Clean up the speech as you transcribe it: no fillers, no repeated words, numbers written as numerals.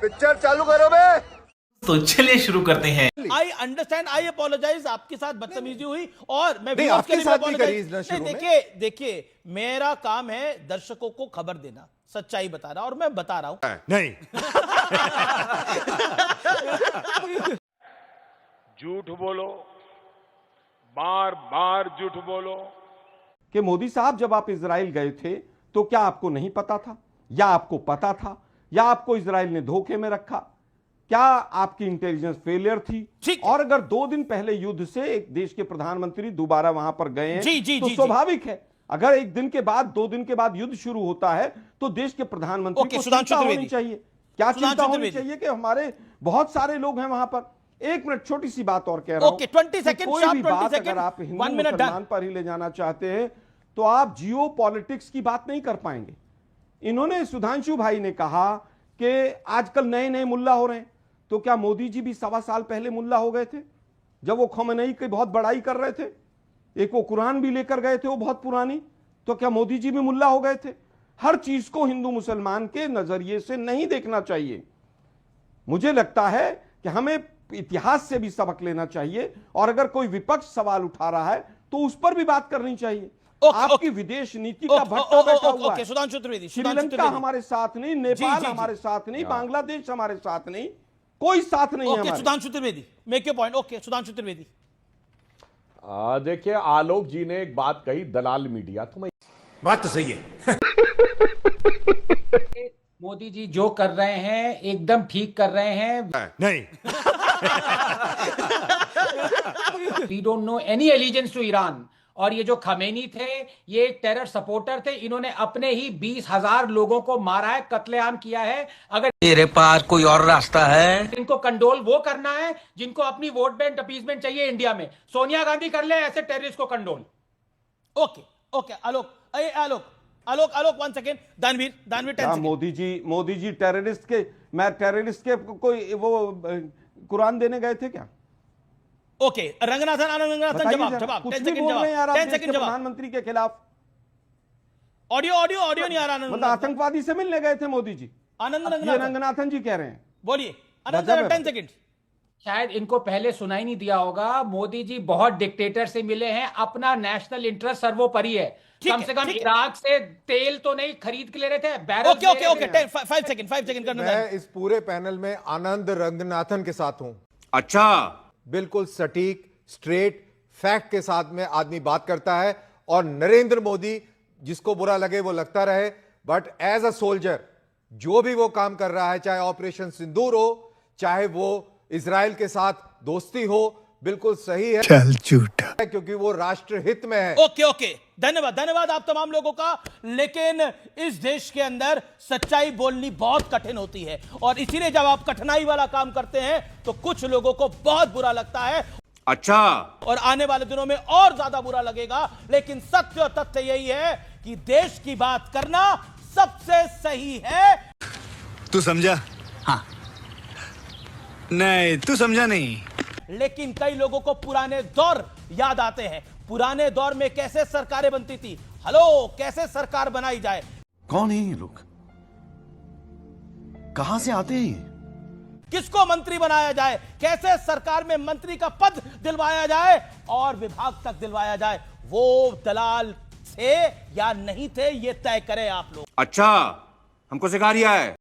Picture चालू करो बे। तो चलिए शुरू करते हैं। आई अंडरस्टैंड, आई अपोलोजाइज, आपके साथ बदतमीजी हुई और मैं नहीं, viewers आपके के लिए साथ भी भी apologize- करी ना शुरू नहीं, में। देखिए मेरा काम है दर्शकों को खबर देना, सच्चाई बताना, और मैं बता रहा हूं। नहीं, झूठ बोलो, बार बार झूठ बोलो। कि मोदी साहब जब आप इजराइल गए थे तो क्या आपको नहीं पता था, या आपको पता था, या आपको इजराइल ने धोखे में रखा? क्या आपकी इंटेलिजेंस फेलियर थी? ठीक। और अगर 2 दिन पहले युद्ध से एक देश के प्रधानमंत्री दोबारा वहां पर गए हैं जी, जी, तो जी, जी। स्वाभाविक है, अगर 1 दिन के बाद 2 दिन के बाद युद्ध शुरू होता है तो देश के प्रधानमंत्री ओके, को सुधांशु चिंता होनी त्रिवेदी। चाहिए। क्या सुधांशु चिंता होनी त्रिवेदी। चाहिए कि हमारे बहुत सारे लोग हैं वहां पर। 1 मिनट, छोटी सी बात और कह रहा हूं ओके, 20 कि सेकंड, कोई sharp भी 20 बात सेकंड, अगर आप हिंदू 1 minute मुसलमान done। पर ही ले जाना चाहते हैं तो आप जियो पॉलिटिक्स की बात नहीं कर पाएंगे। इन्होंने, सुधांशु भाई ने कहा कि आजकल नए नए मुल्ला हो रहे हैं, तो क्या मोदी जी भी 1.25 साल पहले मुल्ला हो गए थे जब वो खमेनी की बहुत बड़ाई कर रहे थे? एक वो कुरान भी लेकर गए थे, वो बहुत पुरानी, तो क्या मोदी जी भी मुल्ला हो गए थे? हर चीज को हिंदू मुसलमान के नजरिए से नहीं देखना चाहिए। मुझे लगता है कि हमें इतिहास से भी सबक लेना चाहिए, और अगर कोई विपक्ष सवाल उठा रहा है तो उस पर भी बात करनी चाहिए। आपकी विदेश नीति का भट्टा बैठा हुआ है। सुधांशु त्रिवेदी, श्रीलंका हमारे साथ नहीं, नेपाल जी, जी। हमारे साथ नहीं, बांग्लादेश हमारे साथ नहीं, कोई साथ नहीं है ओके, हमारे। Sudhanshu Trivedi, make your point. Okay, Sudhanshu Trivedi. देखिए, आलोक जी ने एक बात कही, दलाल मीडिया, तो मैं बात तो सही है। मोदी जी जो कर रहे हैं एकदम ठीक कर रहे हैं। नहीं, we don't know any allegiance to Iran. और ये जो खमेनी थे, ये एक टेरर सपोर्टर थे, इन्होंने अपने ही 20,000 लोगों को मारा है, कत्लेआम किया है। अगर तेरे पास कोई और रास्ता है? इनको कंडोल वो करना है जिनको अपनी वोट बैंक अपीसमेंट चाहिए इंडिया में, सोनिया गांधी कर ले ऐसे टेररिस्ट को कंडोल। ओके, ओके, आलोक, आलोक, आलोक, आलोक, 1 सेकंड। दानवीर, 10 क्या सेकंड। मोदी जी टेररिस्ट के कोई वो कुरान देने गए थे क्या? ओके, रंगनाथन, आनंद रंगनाथन, बताइए जवाब, जरा, जवाब, कुछ 10 भी सेकंड बोल रहे हैं यार जवाब, आप 10 देश के सेकंड जवाब। प्रधानमंत्री के खिलाफ। ऑडियो नहीं आ रहा। मतलब आतंकवादी से मिलने गए थे मोदी जी, आनंद ये रंगनाथन, रंगनाथन जी कह रहे हैं। बोलिए आनंद, गजब है 10 सेकंड। शायद इनको पहले सुनाई नहीं दिया होगा, मोदी जी बहुत डिक्टेटर से मिले हैं, अपना नेशनल इंटरेस्ट सर्वोपरि है। ठीक कम है, से कम ठीक है। इराक से तेल तो नहीं खरीद के ले रहे थे, barrel okay, okay, okay, 5 second करना। मैं इस पूरे पैनल में आनंद रंगनाथन के साथ हूं। अच्छा, बिल्कुल सटीक, स्ट्रेट, फैक्ट के साथ में आदमी बात करता है, और नरेंद्र मोदी, जिसको बुरा लगे वो लगता रहे, बट एज अ सोल्जर जो भी वो काम कर रहा है, चाहे ऑपरेशन सिंदूर हो, चाहे वो इजराइल के साथ दोस्ती हो, बिल्कुल सही है। चल झूठा। क्योंकि वो राष्ट्र हित में है। ओके, ओके, धन्यवाद, धन्यवाद आप तमाम लोगों का। लेकिन इस देश के अंदर सच्चाई बोलनी बहुत कठिन होती है, और इसीलिए जब आप कठिनाई वाला काम करते हैं तो कुछ लोगों को बहुत बुरा लगता है। अच्छा, और आने वाले दिनों में और ज्यादा बुरा लगेगा। लेकिन सत्य और तथ्य यही है कि देश की बात करना सबसे सही है। तू समझा? हाँ। नहीं, तू समझा नहीं। लेकिन कई लोगों को पुराने दौर याद आते हैं। पुराने दौर में कैसे सरकारें बनती थी, हेलो, कैसे सरकार बनाई जाए। कौन है ये लोग? कहां से आते हैं ये? किसको मंत्री बनाया जाए, कैसे सरकार में मंत्री का पद दिलवाया जाए और विभाग तक दिलवाया जाए, वो दलाल थे या नहीं थे, ये तय करें आप लोग। अच्छा, हमको सिखा रिया है।